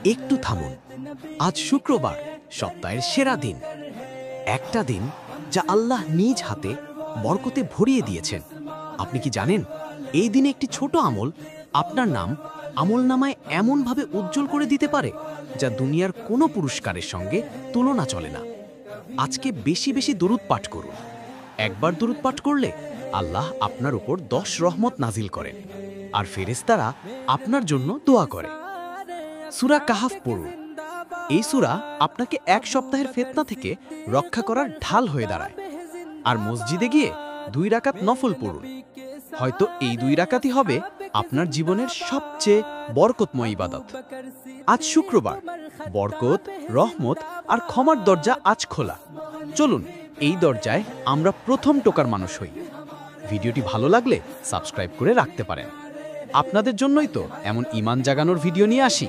একটু থামুন। আজ শুক্রবার, সপ্তাহের সেরা দিন। একটা দিন যা আল্লাহ নিজ হাতে বরকতে ভরিয়ে দিয়েছেন। আপনি কি জানেন, এই দিনে একটি ছোট আমল আপনার নাম আমলনামায় এমনভাবে উজ্জ্বল করে দিতে পারে যা দুনিয়ার কোনো পুরস্কারের সঙ্গে তুলনা চলে না। আজকে বেশি বেশি দরুদ পাঠ করুন। একবার দরুদ পাঠ করলে আল্লাহ আপনার উপর 10 রহমত নাজিল করেন, আর ফেরেশতারা আপনার জন্য দোয়া করে। সূরা কাহাফ পড়ুন। এই সূরা আপনাকে এক সপ্তাহের ফিতনা থেকে রক্ষা করার ঢাল হয়ে দাঁড়ায়। আর মসজিদে গিয়ে 2 রাকাত নফল পড়ুন। হয়তো এই 2 রাকাতই হবে আপনার জীবনের সবচেয়ে বরকতময় ইবাদত। আজ শুক্রবার, বরকত, রহমত আর ক্ষমার দরজা আজ খোলা। চলুন এই দরজায় আমরা প্রথম টোকার মানুষ হই। ভিডিওটি ভালো লাগলে সাবস্ক্রাইব করে রাখতে পারেন। আপনাদের জন্যই তো এমন ঈমান জাগানোর ভিডিও নিয়ে আসি।